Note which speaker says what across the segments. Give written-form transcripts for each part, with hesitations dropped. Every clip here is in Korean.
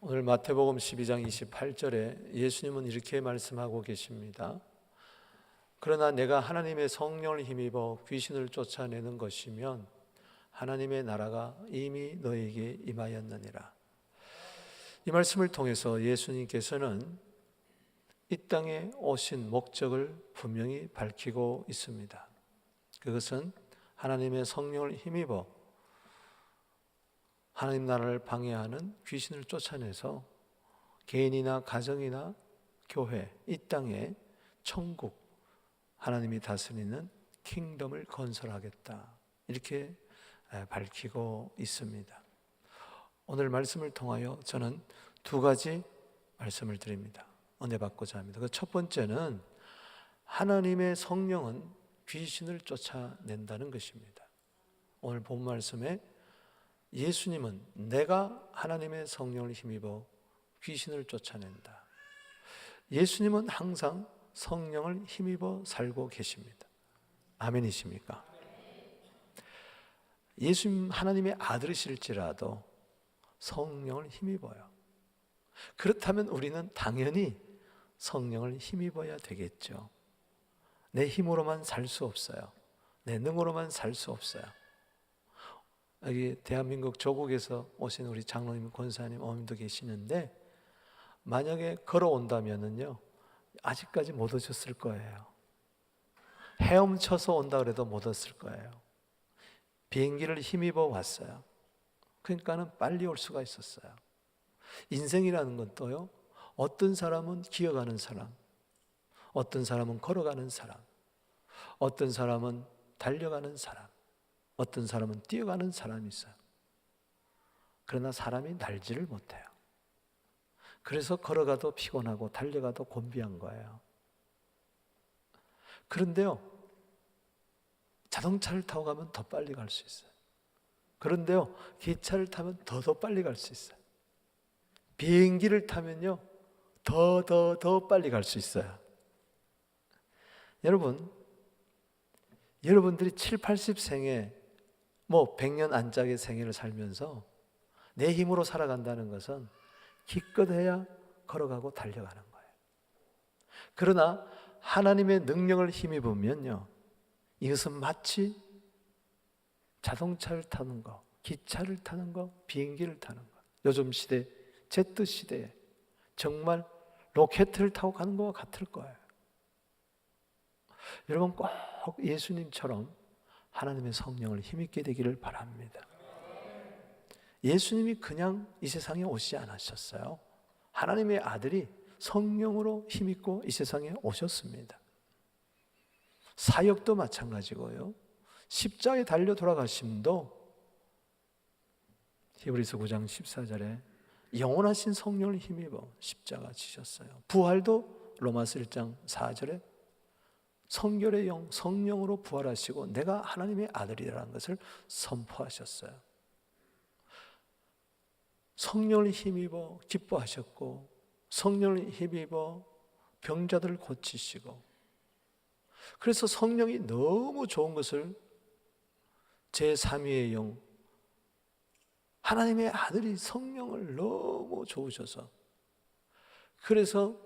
Speaker 1: 오늘 마태복음 12장 28절에 예수님은 이렇게 말씀하고 계십니다. 그러나 내가 하나님의 성령을 힘입어 귀신을 쫓아내는 것이면 하나님의 나라가 이미 너에게 임하였느니라. 이 말씀을 통해서 예수님께서는 이 땅에 오신 목적을 분명히 밝히고 있습니다. 그것은 하나님의 성령을 힘입어 하나님 나라를 방해하는 귀신을 쫓아내서 개인이나 가정이나 교회, 이 땅에 천국, 하나님이 다스리는 킹덤을 건설하겠다, 이렇게 밝히고 있습니다. 오늘 말씀을 통하여 저는 두 가지 말씀을 드립니다. 은혜 받고자 합니다. 그 첫 번째는 하나님의 성령은 귀신을 쫓아낸다는 것입니다. 오늘 본 말씀에 예수님은 내가 하나님의 성령을 힘입어 귀신을 쫓아낸다. 예수님은 항상 성령을 힘입어 살고 계십니다. 아멘이십니까? 예수님 하나님의 아들이실지라도 성령을 힘입어요. 그렇다면 우리는 당연히 성령을 힘입어야 되겠죠. 내 힘으로만 살 수 없어요. 내 능으로만 살 수 없어요. 여기 대한민국 조국에서 오신 우리 장로님, 권사님, 어머님도 계시는데 만약에 걸어온다면은요, 아직까지 못 오셨을 거예요. 헤엄쳐서 온다 그래도 못 왔을 거예요. 비행기를 힘입어 왔어요. 그러니까는 빨리 올 수가 있었어요. 인생이라는 것도요, 어떤 사람은 기어가는 사람, 어떤 사람은 걸어가는 사람, 어떤 사람은 달려가는 사람, 어떤 사람은 뛰어가는 사람이 있어요. 그러나 사람이 날지를 못해요. 그래서 걸어가도 피곤하고 달려가도 곤비한 거예요. 그런데요, 자동차를 타고 가면 더 빨리 갈 수 있어요. 그런데요, 기차를 타면 더 빨리 갈 수 있어요. 비행기를 타면요, 더 빨리 갈 수 있어요. 여러분들이 7, 80생에 100년 안짝의 생애를 살면서 내 힘으로 살아간다는 것은 기껏해야 걸어가고 달려가는 거예요. 그러나 하나님의 능력을 힘입으면요, 이것은 마치 자동차를 타는 거, 기차를 타는 거, 비행기를 타는 거, 요즘 시대, 제트 시대에 정말 로켓을 타고 가는 것과 같을 거예요. 여러분 꼭 예수님처럼 하나님의 성령을 힘입게 되기를 바랍니다. 예수님이 그냥 이 세상에 오시지 않으셨어요. 하나님의 아들이 성령으로 힘입고 이 세상에 오셨습니다. 사역도 마찬가지고요, 십자가에 달려 돌아가심도 히브리서 9장 14절에 영원하신 성령을 힘입어 십자가 지셨어요. 부활도 로마서 1장 4절에 성결의 영, 성령으로 부활하시고 내가 하나님의 아들이라는 것을 선포하셨어요. 성령을 힘입어 기뻐하셨고, 성령을 힘입어 병자들을 고치시고, 그래서 성령이 너무 좋은 것을 제3위의 영, 하나님의 아들이 성령을 너무 좋으셔서 그래서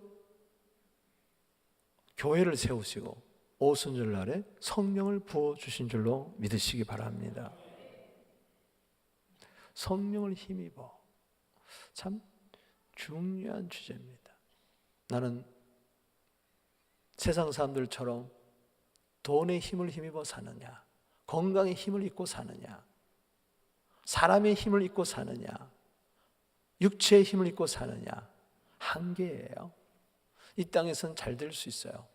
Speaker 1: 교회를 세우시고 오순절날에 성령을 부어주신 줄로 믿으시기 바랍니다. 성령을 힘입어, 참 중요한 주제입니다. 나는 세상 사람들처럼 돈의 힘을 힘입어 사느냐, 건강의 힘을 입고 사느냐, 사람의 힘을 입고 사느냐, 육체의 힘을 입고 사느냐, 한계예요. 이 땅에서는 잘 될 수 있어요.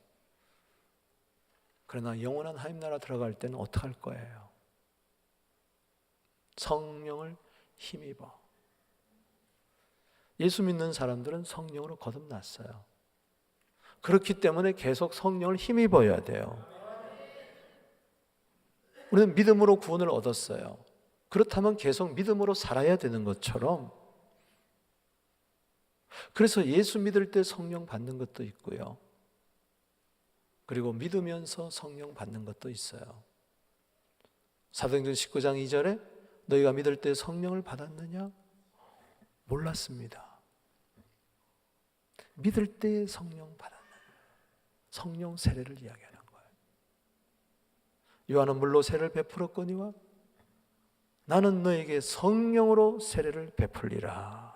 Speaker 1: 그러나 영원한 하나님 나라 들어갈 때는 어떻게 할 거예요? 성령을 힘입어. 예수 믿는 사람들은 성령으로 거듭났어요. 그렇기 때문에 계속 성령을 힘입어야 돼요. 우리는 믿음으로 구원을 얻었어요. 그렇다면 계속 믿음으로 살아야 되는 것처럼, 그래서 예수 믿을 때 성령 받는 것도 있고요, 그리고 믿으면서 성령 받는 것도 있어요. 사도행전 19장 2절에 너희가 믿을 때 성령을 받았느냐? 몰랐습니다. 믿을 때 성령 받았는 거예요. 성령 세례를 이야기하는 거예요. 요한은 물로 세례를 베풀었거니와 나는 너에게 성령으로 세례를 베풀리라.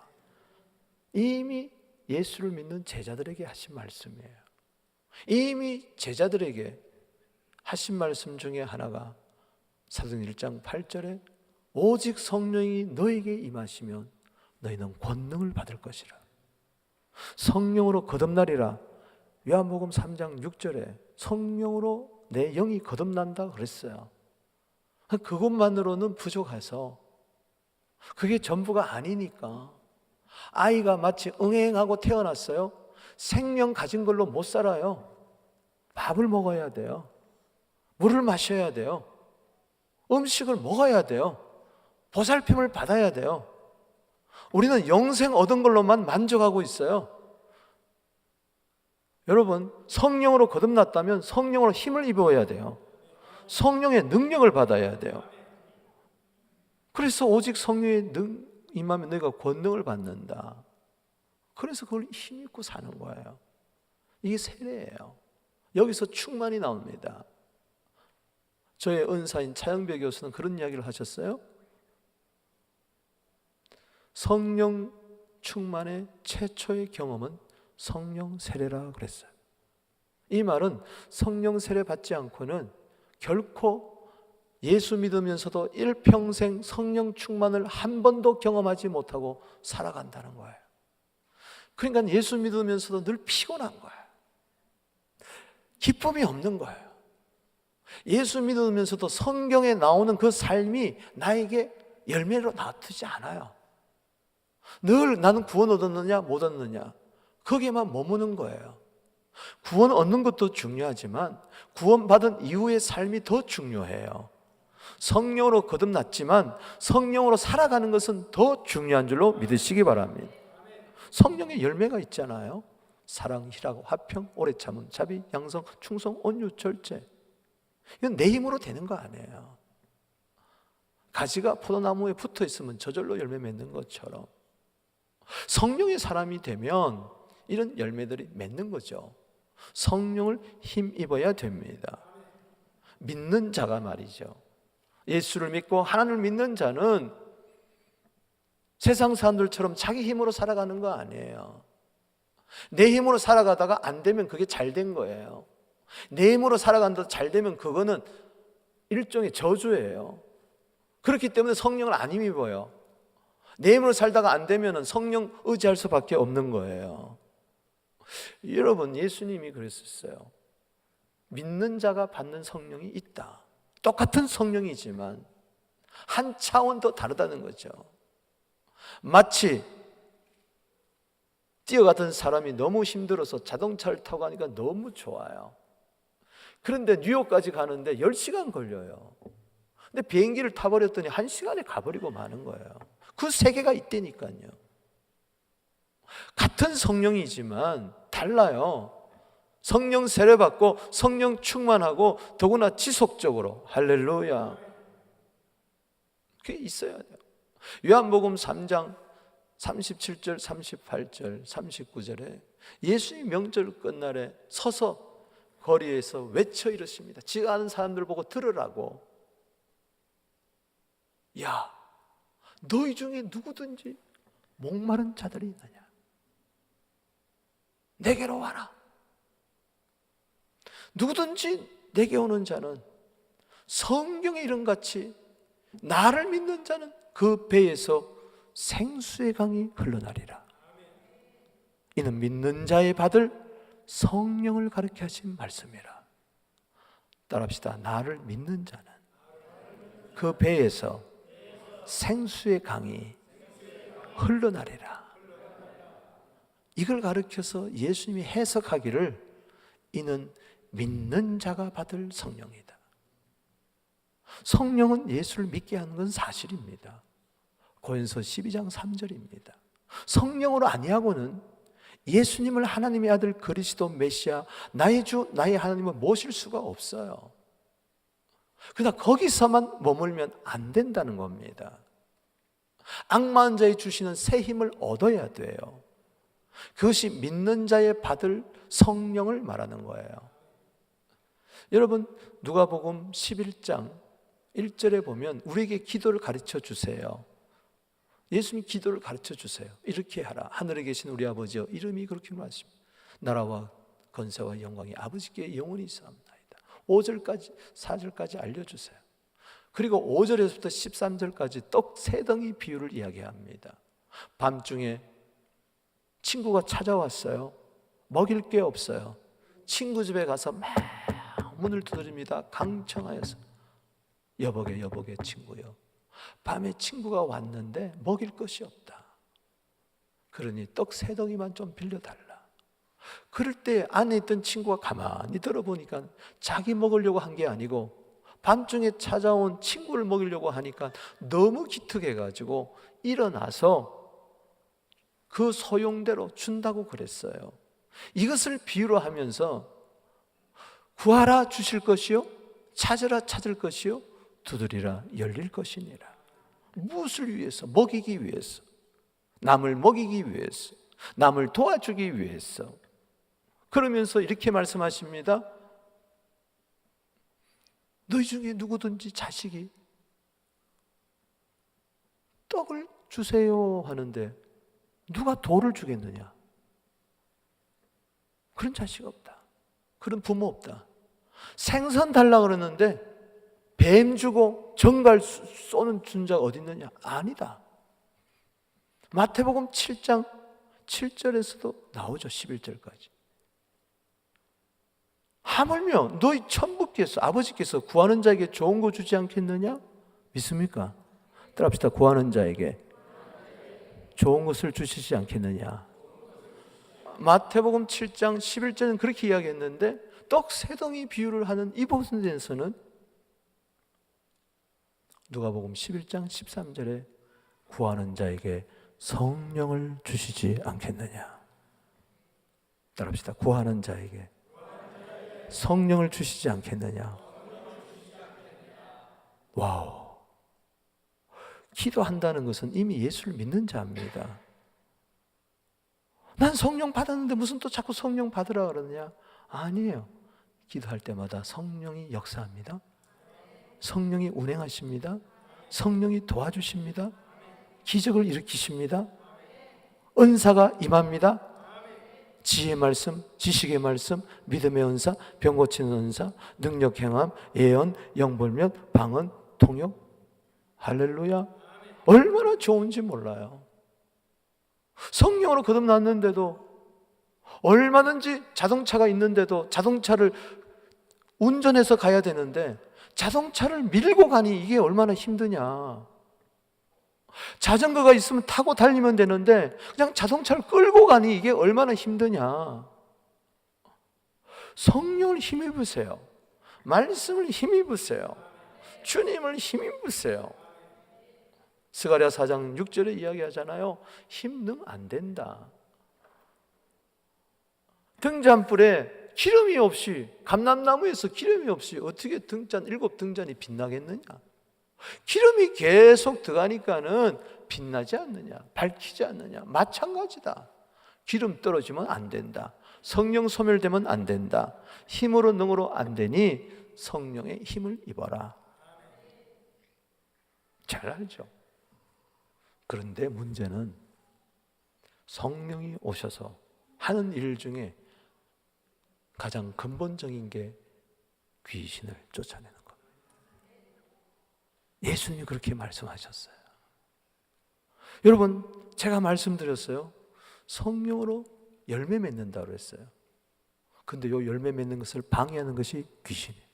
Speaker 1: 이미 예수를 믿는 제자들에게 하신 말씀이에요. 이미 제자들에게 하신 말씀 중에 하나가 사도행전 1장 8절에 오직 성령이 너에게 임하시면 너희는 권능을 받을 것이라. 성령으로 거듭나리라. 요한복음 3장 6절에 성령으로 내 영이 거듭난다 그랬어요. 그것만으로는 부족해서 그게 전부가 아니니까 아이가 마치 응행하고 태어났어요. 생명 가진 걸로 못 살아요. 밥을 먹어야 돼요. 물을 마셔야 돼요. 음식을 먹어야 돼요. 보살핌을 받아야 돼요. 우리는 영생 얻은 걸로만 만족하고 있어요. 여러분, 성령으로 거듭났다면 성령으로 힘을 입어야 돼요. 성령의 능력을 받아야 돼요. 그래서 오직 성령의 임하면 너희가 권능을 받는다. 그래서 그걸 힘입고 사는 거예요. 이게 세례예요. 여기서 충만이 나옵니다. 저의 은사인 차영배 교수는 그런 이야기를 하셨어요. 성령 충만의 최초의 경험은 성령 세례라 그랬어요. 이 말은 성령 세례 받지 않고는 결코 예수 믿으면서도 일평생 성령 충만을 한 번도 경험하지 못하고 살아간다는 거예요. 그러니까 예수 믿으면서도 늘 피곤한 거예요. 기쁨이 없는 거예요. 예수 믿으면서도 성경에 나오는 그 삶이 나에게 열매로 나타나지 않아요. 늘 나는 구원 얻었느냐 못 얻느냐 거기에만 머무는 거예요. 구원 얻는 것도 중요하지만 구원받은 이후의 삶이 더 중요해요. 성령으로 거듭났지만 성령으로 살아가는 것은 더 중요한 줄로 믿으시기 바랍니다. 성령의 열매가 있잖아요. 사랑, 희락, 화평, 오래 참음, 자비, 양성, 충성, 온유, 절제. 이건 내 힘으로 되는 거 아니에요. 가지가 포도나무에 붙어 있으면 저절로 열매 맺는 것처럼 성령의 사람이 되면 이런 열매들이 맺는 거죠. 성령을 힘입어야 됩니다. 믿는 자가 말이죠. 예수를 믿고 하나님을 믿는 자는 세상 사람들처럼 자기 힘으로 살아가는 거 아니에요. 내 힘으로 살아가다가 안 되면 그게 잘 된 거예요. 내 힘으로 살아간다 잘 되면 그거는 일종의 저주예요. 그렇기 때문에 성령을 안 힘입어요. 내 힘으로 살다가 안 되면 성령 의지할 수밖에 없는 거예요. 여러분, 예수님이 그랬었어요. 믿는 자가 받는 성령이 있다. 똑같은 성령이지만 한 차원 더 다르다는 거죠. 마치 뛰어가던 사람이 너무 힘들어서 자동차를 타고 가니까 너무 좋아요. 그런데 뉴욕까지 가는데 10시간 걸려요. 근데 비행기를 타버렸더니 1시간에 가버리고 마는 거예요. 그 세계가 있다니까요. 같은 성령이지만 달라요. 성령 세례받고 성령 충만하고 더구나 지속적으로 할렐루야 그게 있어야 돼요. 요한복음 3장 37절, 38절, 39절에 예수님 명절 끝날에 서서 거리에서 외쳐 이르십니다. 지가 아는 사람들 보고 들으라고. 야, 너희 중에 누구든지 목마른 자들이 있느냐? 내게로 와라. 누구든지 내게 오는 자는 성경의 이름같이 나를 믿는 자는 그 배에서 생수의 강이 흘러나리라. 이는 믿는 자의 받을 성령을 가르쳐 하신 말씀이라. 따라합시다. 나를 믿는 자는 그 배에서 생수의 강이 흘러나리라. 이걸 가르쳐서 예수님이 해석하기를 이는 믿는 자가 받을 성령이다. 성령은 예수를 믿게 하는 건 사실입니다. 고린도서 12장 3절입니다. 성령으로 아니하고는 예수님을 하나님의 아들 그리스도 메시아 나의 주 나의 하나님을 모실 수가 없어요. 그러나 거기서만 머물면 안 된다는 겁니다. 악마한 자에 주시는 새 힘을 얻어야 돼요. 그것이 믿는 자의 받을 성령을 말하는 거예요. 여러분, 누가복음 11장 1절에 보면 우리에게 기도를 가르쳐 주세요. 예수님 기도를 가르쳐 주세요. 이렇게 하라. 하늘에 계신 우리 아버지여, 이름이 그렇게 말씀합니다. 나라와 건세와 영광이 아버지께 영원히 있사옵나이다. 5절까지 4절까지 알려주세요. 그리고 5절에서부터 13절까지 떡 세 덩이 비유를 이야기합니다. 밤중에 친구가 찾아왔어요. 먹일 게 없어요. 친구 집에 가서 막 문을 두드립니다. 강청하여서 여보게 여보게 친구요, 밤에 친구가 왔는데 먹일 것이 없다. 그러니 떡 세 덩이만 좀 빌려달라. 그럴 때 안에 있던 친구가 가만히 들어보니까 자기 먹으려고 한 게 아니고 밤중에 찾아온 친구를 먹이려고 하니까 너무 기특해가지고 일어나서 그 소용대로 준다고 그랬어요. 이것을 비유로 하면서 구하라 주실 것이요, 찾으라 찾을 것이요, 두드리라 열릴 것이니라. 무엇을 위해서? 먹이기 위해서, 남을 먹이기 위해서, 남을 도와주기 위해서. 그러면서 이렇게 말씀하십니다. 너희 중에 누구든지 자식이 떡을 주세요 하는데 누가 돌을 주겠느냐? 그런 자식 없다. 그런 부모 없다. 생선 달라 그러는데 뱀 주고 정갈 쏘는 준 자가 어디 있느냐? 아니다. 마태복음 7장 7절에서도 나오죠. 11절까지. 하물며 너희 천부께서, 아버지께서 구하는 자에게 좋은 거 주지 않겠느냐? 믿습니까? 따라합시다. 구하는 자에게 좋은 것을 주시지 않겠느냐? 마태복음 7장 11절은 그렇게 이야기했는데 떡 세 덩이 비유를 하는 이 부분에서는 누가복음 11장 13절에 구하는 자에게 성령을 주시지 않겠느냐? 따라합시다. 구하는 자에게 성령을 주시지 않겠느냐? 와우. 기도한다는 것은 이미 예수를 믿는 자입니다. 난 성령 받았는데 무슨 또 자꾸 성령 받으라 그러느냐? 아니에요. 기도할 때마다 성령이 역사합니다. 성령이 운행하십니다. 성령이 도와주십니다. 기적을 일으키십니다. 은사가 임합니다. 지혜의 말씀, 지식의 말씀, 믿음의 은사, 병 고치는 은사, 능력 행함, 예언, 영벌면, 방언, 통역. 할렐루야. 얼마나 좋은지 몰라요. 성령으로 거듭났는데도, 얼마든지 자동차가 있는데도 자동차를 운전해서 가야 되는데 자동차를 밀고 가니 이게 얼마나 힘드냐. 자전거가 있으면 타고 달리면 되는데 그냥 자동차를 끌고 가니 이게 얼마나 힘드냐. 성령을 힘입으세요. 말씀을 힘입으세요. 주님을 힘입으세요. 스가랴 4장 6절에 이야기하잖아요. 힘능 안 된다. 등잔불에 기름이 없이, 감람나무에서 기름이 없이 어떻게 일곱 등잔이 빛나겠느냐? 기름이 계속 들어가니까는 빛나지 않느냐, 밝히지 않느냐. 마찬가지다. 기름 떨어지면 안 된다. 성령 소멸되면 안 된다. 힘으로 능으로 안 되니 성령의 힘을 입어라. 잘 알죠. 그런데 문제는 성령이 오셔서 하는 일 중에 가장 근본적인 게 귀신을 쫓아내는 겁니다. 예수님이 그렇게 말씀하셨어요. 여러분, 제가 말씀드렸어요. 성령으로 열매 맺는다고 했어요. 근데 요 열매 맺는 것을 방해하는 것이 귀신이에요.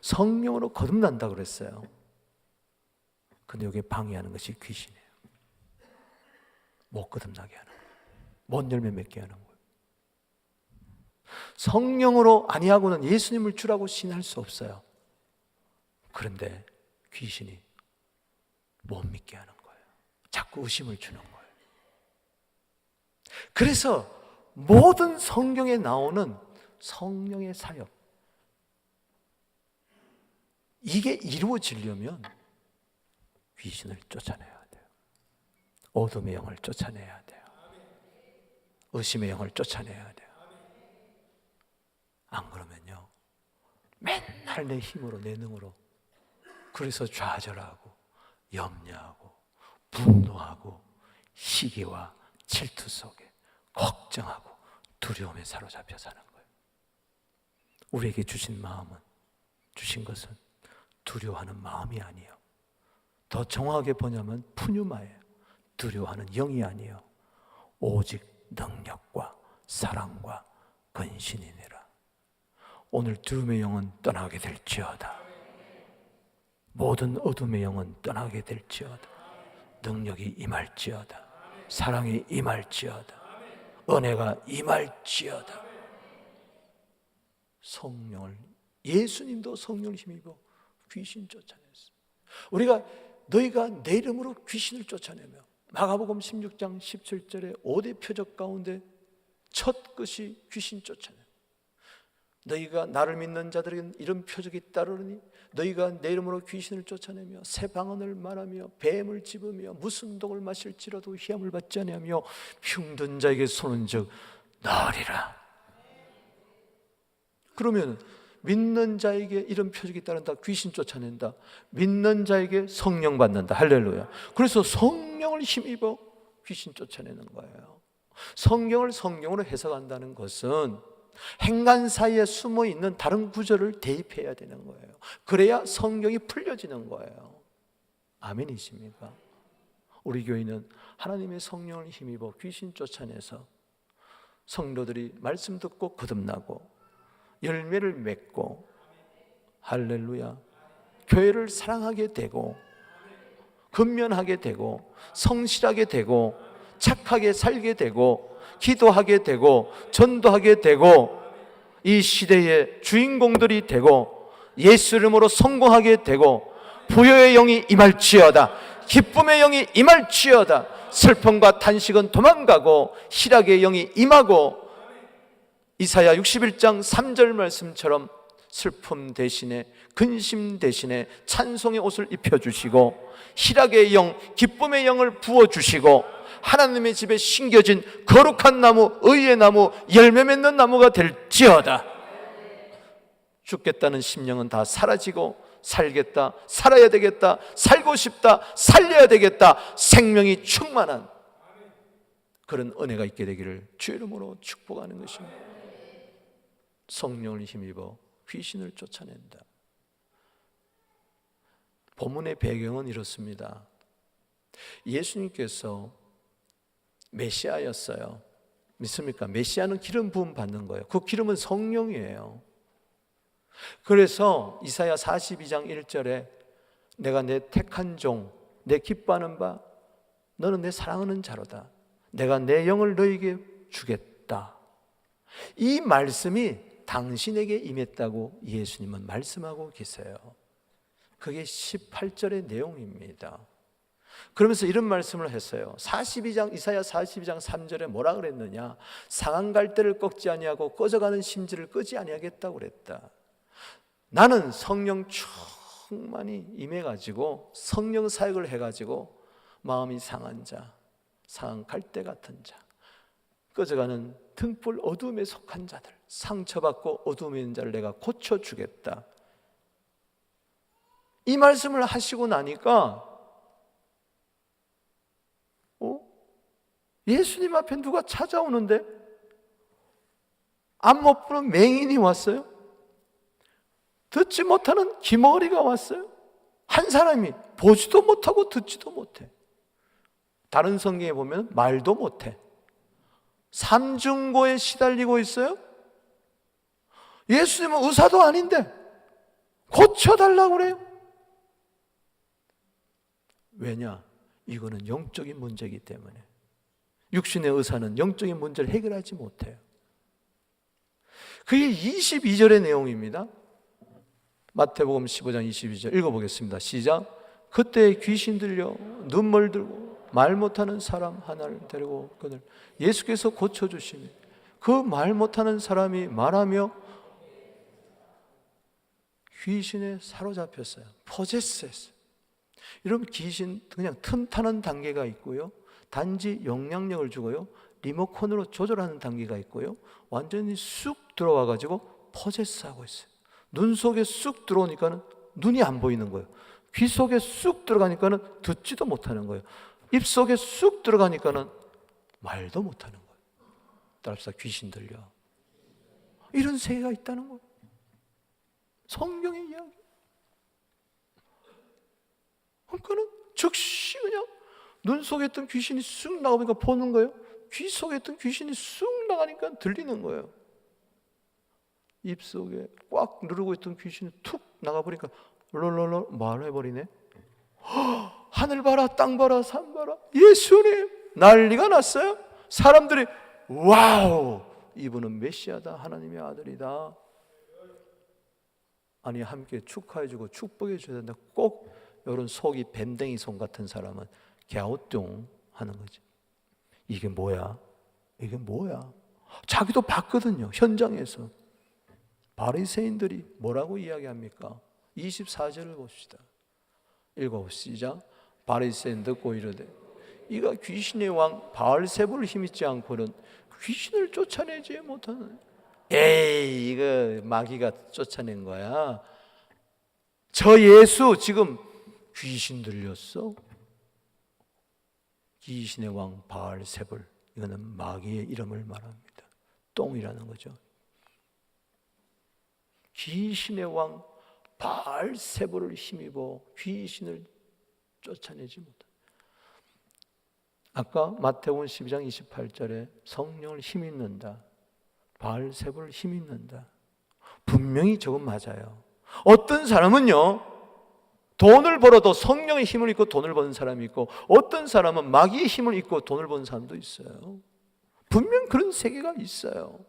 Speaker 1: 성령으로 거듭난다고 그랬어요. 근데 여기에 방해하는 것이 귀신이에요. 못 거듭나게 하는 거예요. 못 열매 맺게 하는 거예요. 성령으로 아니하고는 예수님을 주라고 신할 수 없어요. 그런데 귀신이 못 믿게 하는 거예요. 자꾸 의심을 주는 거예요. 그래서 모든 성경에 나오는 성령의 사역, 이게 이루어지려면 귀신을 쫓아내야 돼요. 어둠의 영을 쫓아내야 돼요. 의심의 영을 쫓아내야 돼요. 안 그러면요, 맨날 내 힘으로, 내 능으로, 그래서 좌절하고 염려하고 분노하고 시기와 질투 속에 걱정하고 두려움에 사로잡혀 사는 거예요. 우리에게 주신 마음은, 주신 것은 두려워하는 마음이 아니에요. 더 정확하게 보냐면 푸뉴마예요. 두려워하는 영이 아니에요. 오직 능력과 사랑과 근신이니라. 오늘 두려움의 영은 떠나게 될지어다. 모든 어둠의 영은 떠나게 될지어다. 능력이 임할지어다. 사랑이 임할지어다. 은혜가 임할지어다. 성령을, 예수님도 성령을 힘입어 귀신 쫓아냈어요. 우리가 너희가 내 이름으로 귀신을 쫓아내며, 마가복음 16장 17절에 5대 표적 가운데 첫 것이 귀신 쫓아내. 너희가 나를 믿는 자들에게는 이런 표적이 따르니 너희가 내 이름으로 귀신을 쫓아내며 새 방언을 말하며 뱀을 집으며 무슨 독을 마실지라도 희함을 받지 아니하며 흉든 자에게 손은 즉 나으리라. 그러면 믿는 자에게 이런 표적이 따른다. 귀신 쫓아낸다. 믿는 자에게 성령 받는다. 할렐루야. 그래서 성령을 힘입어 귀신 쫓아내는 거예요. 성경을 성령으로 해석한다는 것은 행간 사이에 숨어 있는 다른 구절을 대입해야 되는 거예요. 그래야 성경이 풀려지는 거예요. 아멘이십니까? 우리 교회는 하나님의 성령을 힘입어 귀신 쫓아내서 성도들이 말씀 듣고 거듭나고 열매를 맺고, 할렐루야, 교회를 사랑하게 되고 근면하게 되고 성실하게 되고 착하게 살게 되고 기도하게 되고 전도하게 되고 이 시대의 주인공들이 되고 예수 이름으로 성공하게 되고 부요의 영이 임할지어다. 기쁨의 영이 임할지어다. 슬픔과 탄식은 도망가고 희락의 영이 임하고, 이사야 61장 3절 말씀처럼 슬픔 대신에 근심 대신에 찬송의 옷을 입혀주시고 희락의 영, 기쁨의 영을 부어주시고 하나님의 집에 심겨진 거룩한 나무, 의의 나무, 열매 맺는 나무가 될지어다. 죽겠다는 심령은 다 사라지고 살겠다, 살아야 되겠다, 살고 싶다, 살려야 되겠다, 생명이 충만한 그런 은혜가 있게 되기를 주의 이름으로 축복하는 것입니다. 성령을 힘입어 귀신을 쫓아낸다. 본문의 배경은 이렇습니다. 예수님께서 메시아였어요. 믿습니까? 메시아는 기름 부음 받는 거예요. 그 기름은 성령이에요. 그래서 이사야 42장 1절에 내가 내 택한 종, 내 기뻐하는 바, 너는 내 사랑하는 자로다. 내가 내 영을 너에게 주겠다. 이 말씀이 당신에게 임했다고 예수님은 말씀하고 계세요. 그게 18절의 내용입니다. 그러면서 이런 말씀을 했어요. 이사야 42장 3절에 뭐라 그랬느냐? 상한 갈대를 꺾지 아니하고 꺼져가는 심지를 끄지 아니하겠다고 그랬다. 나는 성령 충만히 임해가지고 성령 사역을 해가지고 마음이 상한 자, 상한 갈대 같은 자, 꺼져가는 등불 어둠에 속한 자들, 상처받고 어둠에 있는 자를 내가 고쳐주겠다. 이 말씀을 하시고 나니까 예수님 앞에 누가 찾아오는데 안 못 부는 맹인이 왔어요. 듣지 못하는 기머리가 왔어요. 한 사람이 보지도 못하고 듣지도 못해. 다른 성경에 보면 말도 못해. 삼중고에 시달리고 있어요. 예수님은 의사도 아닌데 고쳐달라고 그래요. 왜냐? 이거는 영적인 문제이기 때문에. 육신의 의사는 영적인 문제를 해결하지 못해요. 그게 22절의 내용입니다. 마태복음 15장 22절 읽어보겠습니다. 시작. 그때 귀신 들려 눈물 들고 말 못하는 사람 하나를 데리고 그들 예수께서 고쳐주시니 그 말 못하는 사람이 말하며 귀신에 사로잡혔어요. 포제스했어요. 여러분, 귀신 그냥 틈타는 단계가 있고요, 단지 영향력을 주고요, 리모컨으로 조절하는 단계가 있고요, 완전히 쑥 들어와 가지고 포제스하고 있어요. 눈 속에 쑥 들어오니까는 눈이 안 보이는 거예요. 귀 속에 쑥 들어가니까는 듣지도 못하는 거예요. 입 속에 쑥 들어가니까는 말도 못하는 거예요. 따라합시다. 귀신 들려. 이런 세계가 있다는 거예요. 성경의 이야기. 그러니까는 즉시 그냥 눈 속에 있던 귀신이 쑥 나오니까 보는 거예요. 귀 속에 있던 귀신이 쑥 나가니까 들리는 거예요. 입 속에 꽉 누르고 있던 귀신이 툭 나가버리니까 롤롤롤 말해버리네. 하늘 봐라, 땅 봐라, 산 봐라. 예수님, 난리가 났어요. 사람들이 와우, 이분은 메시아다, 하나님의 아들이다. 아니, 함께 축하해주고 축복해 줘야 된다. 꼭 이런 속이 뱀댕이 손 같은 사람은 갸우뚱 하는 거지. 이게 뭐야? 이게 뭐야? 자기도 봤거든요. 현장에서. 바리새인들이 뭐라고 이야기합니까? 24절을 봅시다. 읽어보시죠. 바리새인 듣고 이르되 이가 귀신의 왕 바알세불을 힘입지 않고는 귀신을 쫓아내지 못하는. 에이, 이거 마귀가 쫓아낸 거야. 저 예수 지금 귀신 들렸어? 귀신의 왕 바알세불, 이거는 마귀의 이름을 말합니다. 똥이라는 거죠. 귀신의 왕 바알세불을 힘입어 귀신을 쫓아내지 못한다. 아까 마태복음 12장 28절에 성령을 힘입는다, 바알세불을 힘입는다. 분명히 저건 맞아요. 어떤 사람은요, 돈을 벌어도 성령의 힘을 입고 돈을 버는 사람이 있고, 어떤 사람은 마귀의 힘을 입고 돈을 버는 사람도 있어요. 분명 그런 세계가 있어요.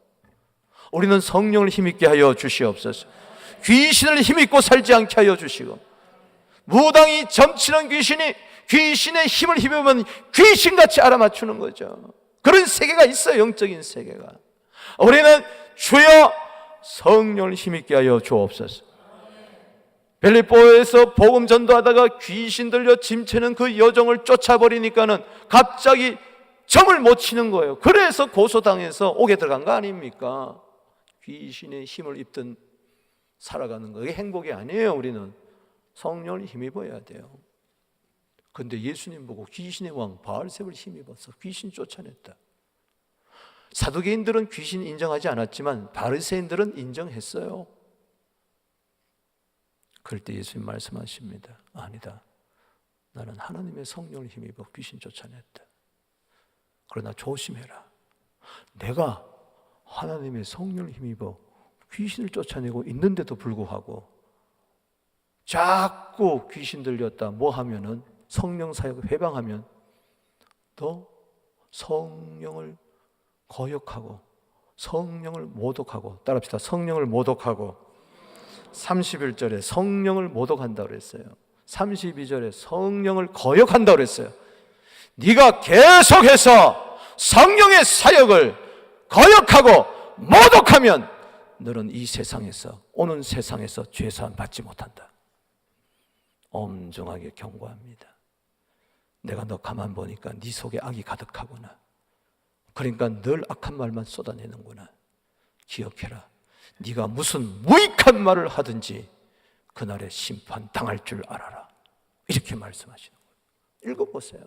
Speaker 1: 우리는 성령을 힘입게 하여 주시옵소서. 귀신을 힘입고 살지 않게 하여 주시고, 무당이 점치는 귀신이 귀신의 힘을 힘입으면 귀신같이 알아맞추는 거죠. 그런 세계가 있어요. 영적인 세계가. 우리는 주여 성령을 힘입게 하여 주옵소서. 빌립보에서 복음 전도하다가 귀신 들려 짐치는 그 여종을 쫓아버리니까는 갑자기 점을 못 치는 거예요. 그래서 고소당해서 옥에 들어간 거 아닙니까? 귀신의 힘을 입든 살아가는 거, 그게 행복이 아니에요. 우리는 성령을 힘입어야 돼요. 근데 예수님 보고 귀신의 왕 바알세불을 힘입어서 귀신 쫓아냈다. 사두개인들은 귀신 인정하지 않았지만 바리새인들은 인정했어요. 그럴 때 예수님 말씀하십니다. 아니다, 나는 하나님의 성령을 힘입어 귀신 쫓아냈다. 그러나 조심해라. 내가 하나님의 성령을 힘입어 귀신을 쫓아내고 있는데도 불구하고 자꾸 귀신 들렸다 뭐 하면은, 성령 사역 회방하면 너 성령을 거역하고 성령을 모독하고, 따라합시다. 성령을 모독하고. 31절에 성령을 모독한다고 그랬어요. 32절에 성령을 거역한다고 그랬어요. 네가 계속해서 성령의 사역을 거역하고 모독하면 너는 이 세상에서, 오는 세상에서 죄사함 받지 못한다. 엄중하게 경고합니다. 내가 너 가만 보니까 네 속에 악이 가득하구나. 그러니까 늘 악한 말만 쏟아내는구나. 기억해라. 네가 무슨 무익한 말을 하든지 그날의 심판 당할 줄 알아라. 이렇게 말씀하시는 거예요. 읽어보세요.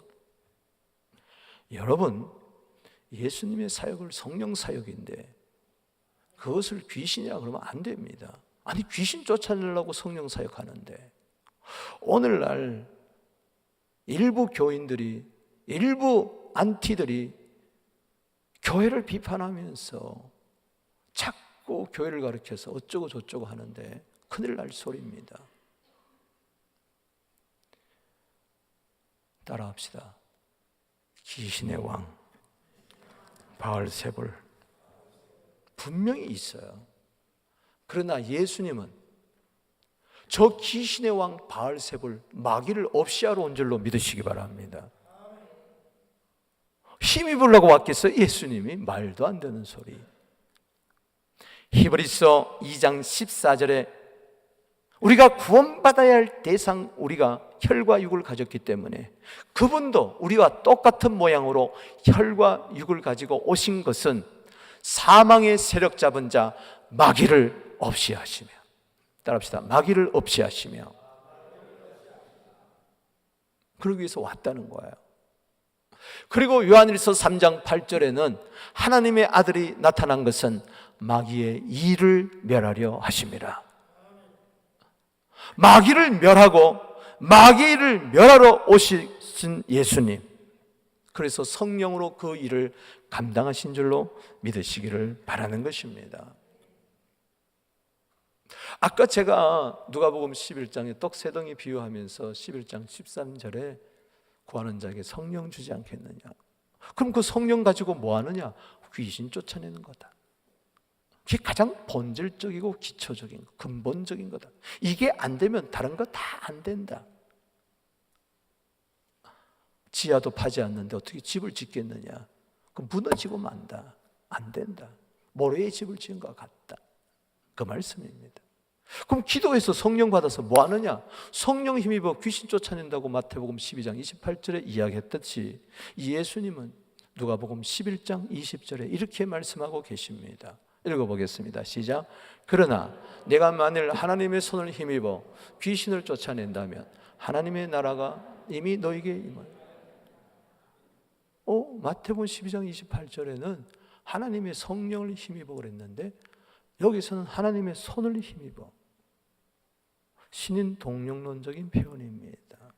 Speaker 1: 여러분, 예수님의 사역을 성령 사역인데 그것을 귀신이라 그러면 안 됩니다. 아니, 귀신 쫓아내려고 성령 사역하는데, 오늘날 일부 교인들이, 일부 안티들이 교회를 비판하면서 자꾸 교회를 가르쳐서 어쩌고 저쩌고 하는데 큰일 날 소리입니다. 따라합시다. 귀신의 왕 바알세불 분명히 있어요. 그러나 예수님은 저 귀신의 왕 바알세불, 마귀를 없이하러 온 줄로 믿으시기 바랍니다. 힘입으려고 왔겠어요? 예수님이? 말도 안 되는 소리. 히브리서 2장 14절에 우리가 구원받아야 할 대상, 우리가 혈과 육을 가졌기 때문에 그분도 우리와 똑같은 모양으로 혈과 육을 가지고 오신 것은 사망의 세력 잡은 자 마귀를 없이 하시며, 따라합시다. 마귀를 없이 하시며, 그러기 위해서 왔다는 거예요. 그리고 요한일서 3장 8절에는 하나님의 아들이 나타난 것은 마귀의 일을 멸하려 하심이라. 마귀를 멸하고 마귀를 멸하러 오신 예수님, 그래서 성령으로 그 일을 감당하신 줄로 믿으시기를 바라는 것입니다. 아까 제가 누가복음 11장에 떡 세 덩이 비유하면서 11장 13절에 구하는 자에게 성령 주지 않겠느냐. 그럼 그 성령 가지고 뭐 하느냐? 귀신 쫓아내는 거다. 그게 가장 본질적이고 기초적인, 근본적인 거다. 이게 안 되면 다른 거 다 안 된다. 지하도 파지 않는데 어떻게 집을 짓겠느냐? 그럼 무너지고 만다. 안 된다. 모래에 집을 지은 것 같다. 그 말씀입니다. 그럼 기도해서 성령 받아서 뭐 하느냐? 성령 힘입어 귀신 쫓아낸다고 마태복음 12장 28절에 이야기했듯이 예수님은 누가복음 11장 20절에 이렇게 말씀하고 계십니다. 읽어보겠습니다. 시작. 그러나 내가 만일 하나님의 손을 힘입어 귀신을 쫓아낸다면 하나님의 나라가 이미 너에게 임할. 마태복음 12장 28절에는 하나님의 성령을 힘입어 그랬는데 여기서는 하나님의 손을 힘입어. 신인 동력론적인 표현입니다.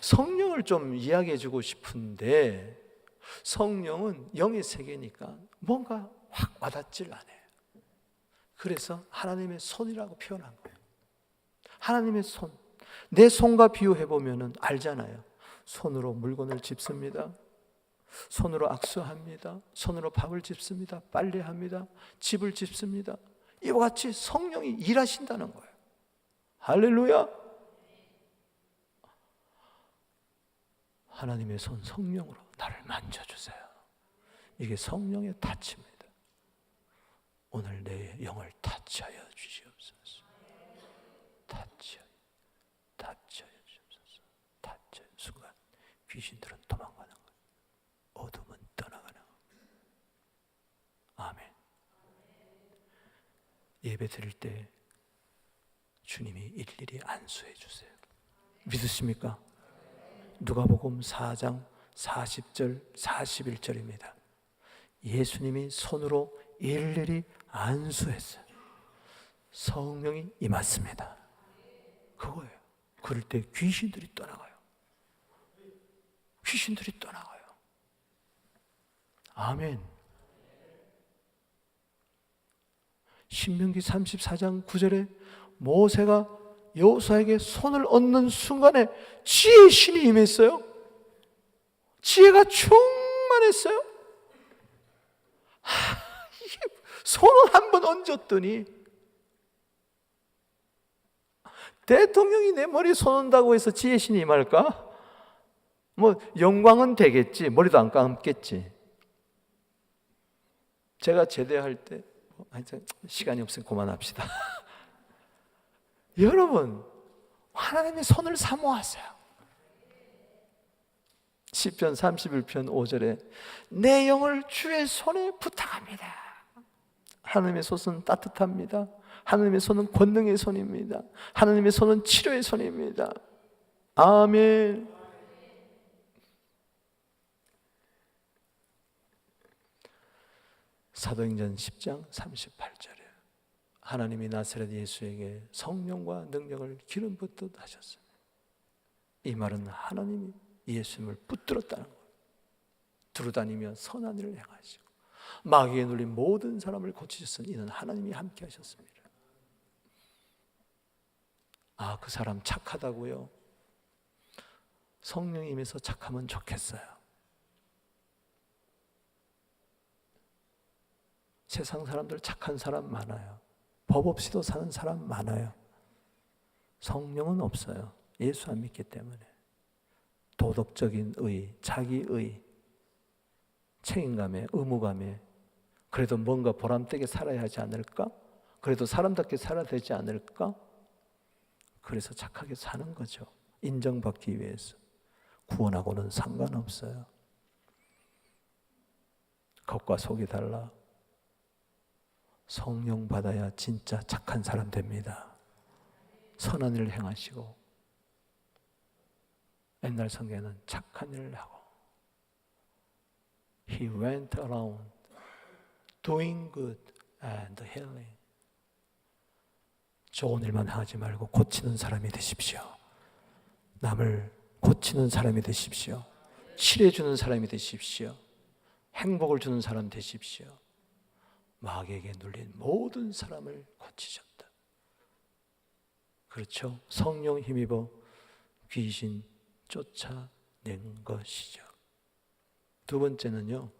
Speaker 1: 성령을 좀 이야기해 주고 싶은데 성령은 영의 세계니까 뭔가 확 와닿질 않아요. 그래서 하나님의 손이라고 표현한 거예요. 하나님의 손. 내 손과 비유해 보면은 알잖아요. 손으로 물건을 짚습니다. 손으로 악수합니다. 손으로 밥을 짚습니다. 빨래합니다. 집을 짚습니다. 이와 같이 성령이 일하신다는 거예요. 할렐루야. 하나님의 손, 성령으로 나를 만져주세요. 이게 성령의 타치입니다. 오늘 내 영을 타치하여 주시옵소서. 타치하여 주시옵소서. 타치하여. 순간 귀신들은 도망가는 거예요. 어둠은 떠나가는 거예요. 아멘. 예배 드릴 때 주님이 일일이 안수해 주세요. 믿으십니까? 누가복음 4장 40절 41절입니다. 예수님이 손으로 일일이 안수했어요. 성령이 임했습니다. 그거예요. 그럴 때 귀신들이 떠나가요. 귀신들이 떠나가요. 아멘. 신명기 34장 9절에 모세가 여호수아에게 손을 얹는 순간에 지혜의 신이 임했어요. 지혜가 충만했어요. 이게 손을 한번 얹었더니 대통령이 내 머리에 손 얹는다고 해서 지혜의 신이 임할까? 뭐 영광은 되겠지. 머리도 안 감겠지. 제가 제대할 때 시간이 없으니 그만합시다. 여러분, 하나님의 손을 사모하세요. 시편 31편 5절에 내 영을 주의 손에 부탁합니다. 하나님의 손은 따뜻합니다. 하나님의 손은 권능의 손입니다. 하나님의 손은 치료의 손입니다. 아멘. 사도행전 10장 38절에 하나님이 나사렛 예수에게 성령과 능력을 기름 붓듯 하셨습니다. 이 말은 하나님이 예수님을 붙들었다는 거예요. 두루다니며 선한 일을 행하시고 마귀에 눌린 모든 사람을 고치셨으니 이는 하나님이 함께 하셨습니다. 아, 그 사람 착하다고요? 성령이 임해서 착하면 좋겠어요. 세상 사람들 착한 사람 많아요. 법 없이도 사는 사람 많아요. 성령은 없어요. 예수 안 믿기 때문에. 도덕적인 의, 자기의, 책임감에, 의무감에 그래도 뭔가 보람되게 살아야 하지 않을까? 그래도 사람답게 살아야 되지 않을까? 그래서 착하게 사는 거죠. 인정받기 위해서. 구원하고는 상관없어요. 겉과 속이 달라. 성령 받아야 진짜 착한 사람 됩니다. 선한 일을 행하시고, 옛날 성경에는 착한 일을 하고, He went around doing good and healing. 좋은 일만 하지 말고 고치는 사람이 되십시오. 남을 고치는 사람이 되십시오. 칠해주는 사람이 되십시오. 행복을 주는 사람 되십시오. 마귀에게 눌린 모든 사람을 고치셨다. 그렇죠? 성령 힘입어 귀신 쫓아낸 것이죠. 두 번째는요,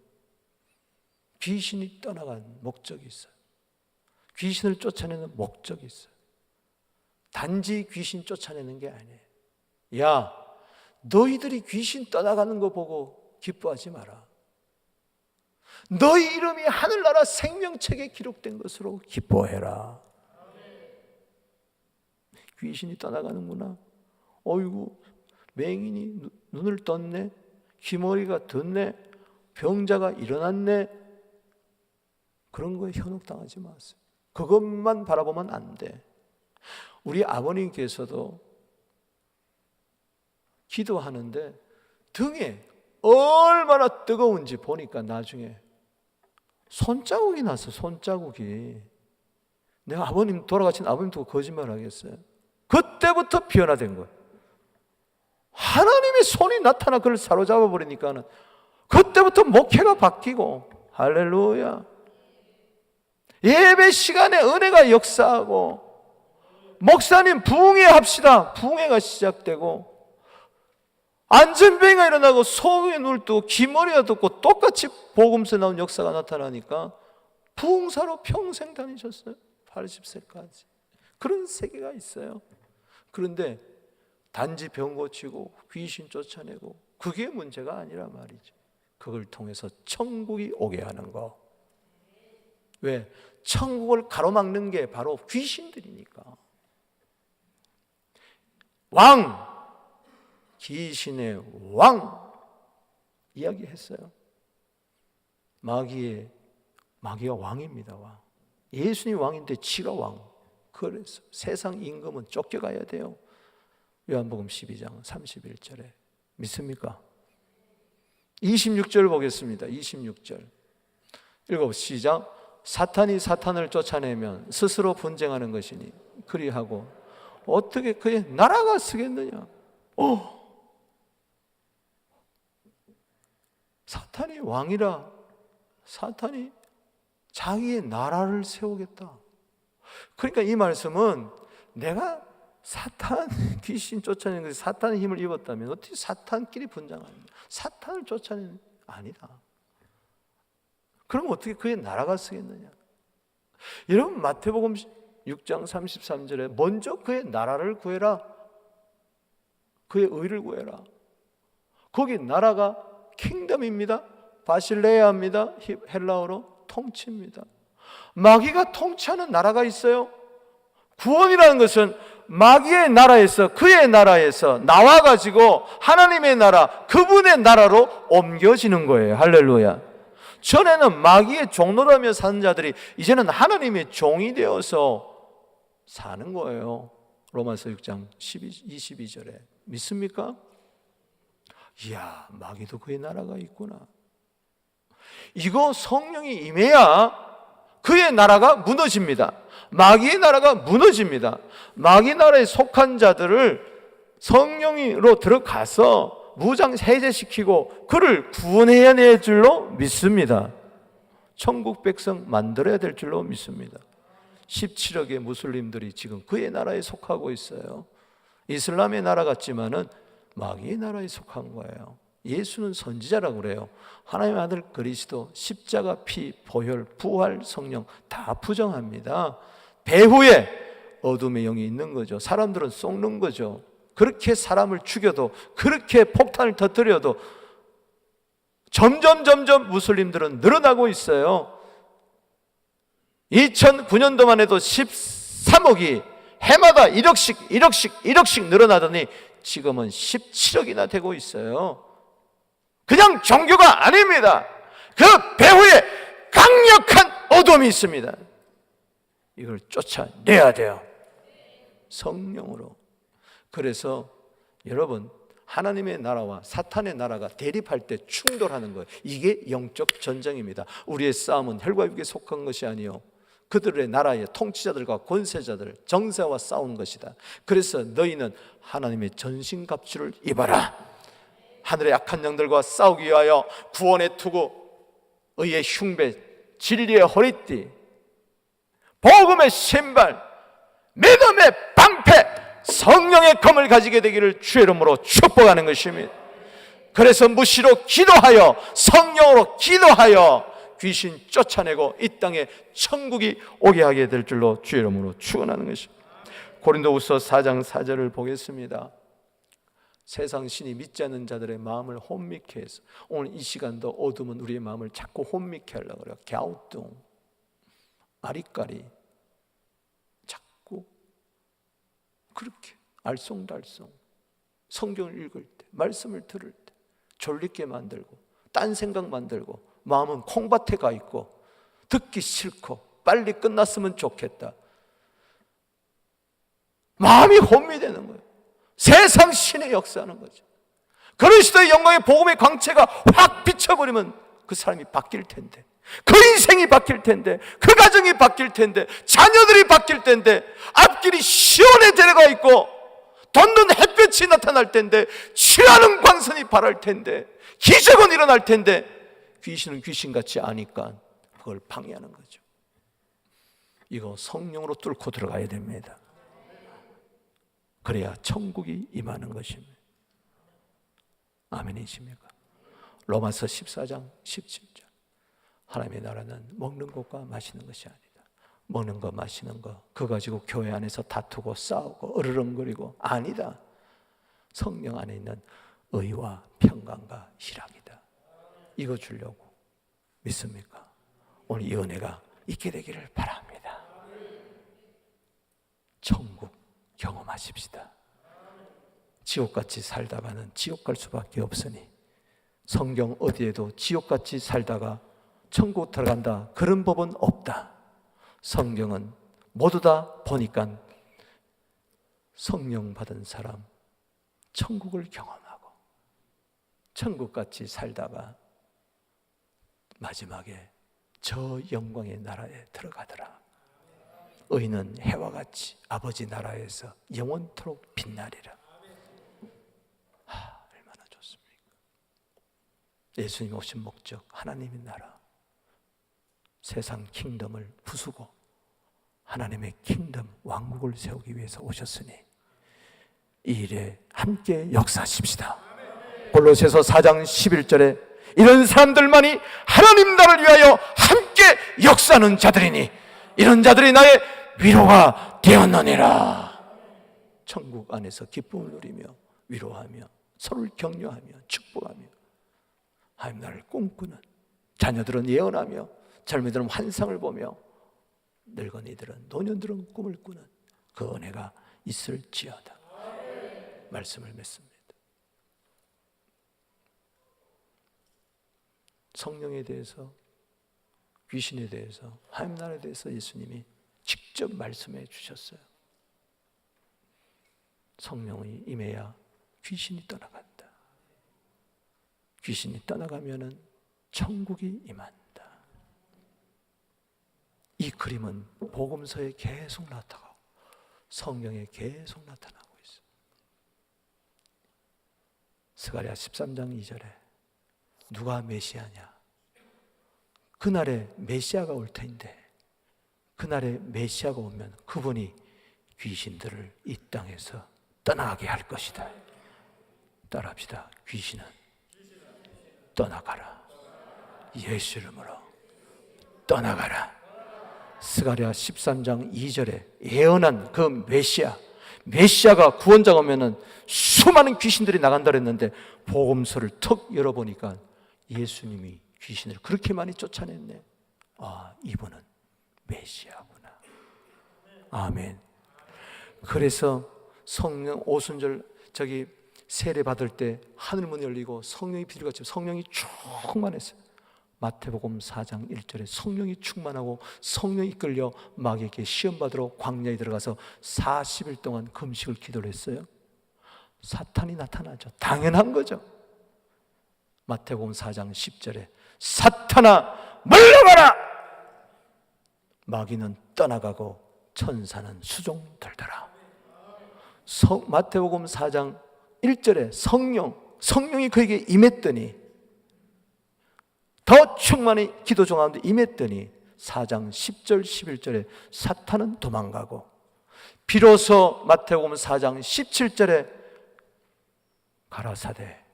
Speaker 1: 귀신이 떠나간 목적이 있어요. 귀신을 쫓아내는 목적이 있어요. 단지 귀신 쫓아내는 게 아니에요. 야, 너희들이 귀신 떠나가는 거 보고 기뻐하지 마라. 너희 이름이 하늘나라 생명책에 기록된 것으로 기뻐해라. 귀신이 떠나가는구나. 어이구, 맹인이 눈을 떴네. 귀머리가 떴네. 병자가 일어났네. 그런 거에 현혹당하지 마세요. 그것만 바라보면 안 돼. 우리 아버님께서도 기도하는데 등에 얼마나 뜨거운지 보니까 나중에 손자국이 났어. 손자국이. 내가 아버님 돌아가신 아버님 두고 거짓말 하겠어요? 그때부터 변화된 거예요. 하나님의 손이 나타나 그걸 사로잡아 버리니까는 그때부터 목회가 바뀌고, 할렐루야. 예배 시간에 은혜가 역사하고, 목사님 부흥회 합시다. 부흥회가 시작되고, 안전병이가 일어나고, 속에 눈을 뜨고, 귀머리가 떴고, 똑같이 복음서에 나온 역사가 나타나니까 부흥사로 평생 다니셨어요. 80세까지. 그런 세계가 있어요. 그런데 단지 병 고치고 귀신 쫓아내고 그게 문제가 아니라 말이죠. 그걸 통해서 천국이 오게 하는 거. 왜? 천국을 가로막는 게 바로 귀신들이니까. 왕, 귀신의 왕 이야기했어요. 마귀가 왕입니다. 왕. 예수님 왕인데 지가 왕. 그래서 세상 임금은 쫓겨가야 돼요. 요한복음 12장 31절에 믿습니까? 26절 보겠습니다. 26절 읽어 시작. 사탄이 사탄을 쫓아내면 스스로 분쟁하는 것이니 그리하고 어떻게 그의 나라가 쓰겠느냐. 사탄이 왕이라 사탄이 자기의 나라를 세우겠다. 그러니까 이 말씀은 내가 사탄 귀신 쫓아내는 것이 사탄의 힘을 입었다면 어떻게 사탄끼리 분쟁하느냐. 사탄을 쫓아내는 아니다. 그럼 어떻게 그의 나라가 쓰겠느냐. 여러분 마태복음 6장 33절에 먼저 그의 나라를 구해라. 그의 의를 구해라. 거기 나라가 킹덤입니다. 바실레아입니다. 헬라어로 통치입니다. 마귀가 통치하는 나라가 있어요. 구원이라는 것은 마귀의 나라에서 그의 나라에서 나와가지고 하나님의 나라 그분의 나라로 옮겨지는 거예요. 할렐루야. 전에는 마귀의 종노라며 사는 자들이 이제는 하나님의 종이 되어서 사는 거예요. 로마서 6장 22절에 믿습니까? 이야, 마귀도 그의 나라가 있구나. 이거 성령이 임해야 그의 나라가 무너집니다. 마귀의 나라가 무너집니다. 마귀 나라에 속한 자들을 성령으로 들어가서 무장 해제시키고 그를 구원해야 될 줄로 믿습니다. 천국 백성 만들어야 될 줄로 믿습니다. 17억의 무슬림들이 지금 그의 나라에 속하고 있어요. 이슬람의 나라 같지만은 마귀의 나라에 속한 거예요. 예수는 선지자라고 그래요. 하나님의 아들 그리스도, 십자가, 피, 보혈, 부활, 성령 다 부정합니다. 배후에 어둠의 영이 있는 거죠. 사람들은 속는 거죠. 그렇게 사람을 죽여도, 그렇게 폭탄을 터뜨려도 점점 무슬림들은 늘어나고 있어요. 2009년도만 해도 13억이 해마다 1억씩 늘어나더니 지금은 17억이나 되고 있어요. 그냥 종교가 아닙니다. 그 배후에 강력한 어둠이 있습니다. 이걸 쫓아내야 돼요. 성령으로. 그래서 여러분, 하나님의 나라와 사탄의 나라가 대립할 때 충돌하는 거예요. 이게 영적 전쟁입니다. 우리의 싸움은 혈과 육에 속한 것이 아니요 그들의 나라의 통치자들과 권세자들, 정세와 싸우는 것이다. 그래서 너희는 하나님의 전신갑주를 입어라. 하늘의 악한 영들과 싸우기 위하여 구원의 투구, 의의 흉배, 진리의 허리띠, 복음의 신발, 믿음의 방패, 성령의 검을 가지게 되기를 주의 이름으로 축복하는 것입니다. 그래서 무시로 기도하여 성령으로 기도하여 귀신 쫓아내고 이 땅에 천국이 오게 하게 될 줄로 주의 이름으로 축원하는 것입니다. 고린도후서 4장 4절을 보겠습니다. 세상 신이 믿지 않는 자들의 마음을 혼미케 해서, 오늘 이 시간도 어둠은 우리의 마음을 자꾸 혼미케 하려고 그래요. 갸우뚱, 아리까리, 자꾸 그렇게 알쏭달쏭 성경을 읽을 때, 말씀을 들을 때 졸리게 만들고, 딴 생각 만들고, 마음은 콩밭에 가 있고, 듣기 싫고 빨리 끝났으면 좋겠다. 마음이 혼미되는 거예요. 세상 신의 역사하는 거죠. 그리스도의 영광의 복음의 광채가 확 비춰버리면 그 사람이 바뀔 텐데, 그 인생이 바뀔 텐데, 그 가정이 바뀔 텐데, 자녀들이 바뀔 텐데, 앞길이 시원해 데려가 있고 돋는 햇볕이 나타날 텐데, 취하는 광선이 발할 텐데, 기적은 일어날 텐데, 귀신은 귀신같이 아니까 그걸 방해하는 거죠. 이거 성령으로 뚫고 들어가야 됩니다. 그래야 천국이 임하는 것입니다. 아멘이십니까? 로마서 14장 17절, 하나님의 나라는 먹는 것과 마시는 것이 아니다. 먹는 것 마시는 것 그거 가지고 교회 안에서 다투고 싸우고 으르렁거리고 아니다. 성령 안에 있는 의와 평강과 희락이다. 이거 주려고 믿습니까? 오늘 이 은혜가 있게 되기를 바랍니다. 천국 경험하십시다. 지옥같이 살다가는 지옥 갈 수밖에 없으니, 성경 어디에도 지옥같이 살다가 천국 들어간다 그런 법은 없다. 성경은 모두 다 보니까 성령 받은 사람 천국을 경험하고, 천국같이 살다가 마지막에 저 영광의 나라에 들어가더라. 의인은 해와 같이 아버지 나라에서 영원토록 빛나리라. 얼마나 좋습니까? 예수님 오신 목적, 하나님의 나라, 세상 킹덤을 부수고 하나님의 킹덤 왕국을 세우기 위해서 오셨으니 이 일에 함께 역사하십시다. 골로새서 4장 11절에 이런 사람들만이 하나님 나라를 위하여 함께 역사하는 자들이니 이런 자들이 나의 위로가 되었느니라. 천국 안에서 기쁨을 누리며 위로하며 서로를 격려하며 축복하며 하나님 나라를 꿈꾸는, 자녀들은 예언하며 젊은이들은 환상을 보며 늙은이들은, 노년들은 꿈을 꾸는 그 은혜가 있을지어다. 말씀을 맺습니다. 성령에 대해서, 귀신에 대해서, 하나님 나라에 대해서 예수님이 직접 말씀해 주셨어요. 성령이 임해야 귀신이 떠나간다. 귀신이 떠나가면은 천국이 임한다. 이 그림은 복음서에 계속 나타나고 성경에 계속 나타나고 있어요. 스가랴 13장 2절에 누가 메시아냐? 그날에 메시아가 올 텐데, 그날에 메시아가 오면 그분이 귀신들을 이 땅에서 떠나게 할 것이다. 따라합시다. 귀신은 떠나가라. 예수 이름으로 떠나가라. 스가랴 13장 2절에 예언한 그 메시아가 구원자가 오면은 수많은 귀신들이 나간다 그랬는데, 복음서를 턱 열어보니까 예수님이 귀신을 그렇게 많이 쫓아냈네. 아, 이분은 메시아구나. 아멘. 그래서 성령 오순절 세례 받을 때 하늘문 열리고 성령이 비둘기같이 성령이 충만했어요. 마태복음 4장 1절에 성령이 충만하고 성령이 이끌려 마귀에게 시험 받으러 광야에 들어가서 40일 동안 금식을 기도를 했어요. 사탄이 나타나죠. 당연한 거죠. 마태복음 4장 10절에 사탄아 물러가라! 마귀는 떠나가고 천사는 수종들더라. 마태복음 4장 1절에 성령이 그에게 임했더니, 더 충만히 기도 가운데 임했더니 4장 10절 11절에 사탄은 도망가고, 비로소 마태복음 4장 17절에 가라사대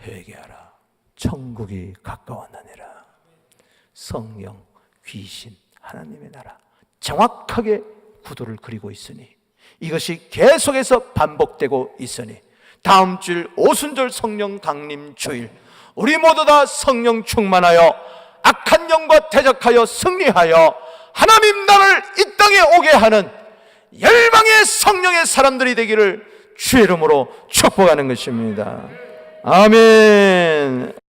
Speaker 1: 회개하라 천국이 가까웠느니라. 성령, 귀신, 하나님의 나라 정확하게 구도를 그리고 있으니, 이것이 계속해서 반복되고 있으니 다음 주일 오순절 성령 강림 주일 우리 모두 다 성령 충만하여 악한 영과 대적하여 승리하여 하나님 나라를 이 땅에 오게 하는 열방의 성령의 사람들이 되기를 주의 이름으로 축복하는 것입니다. 아멘.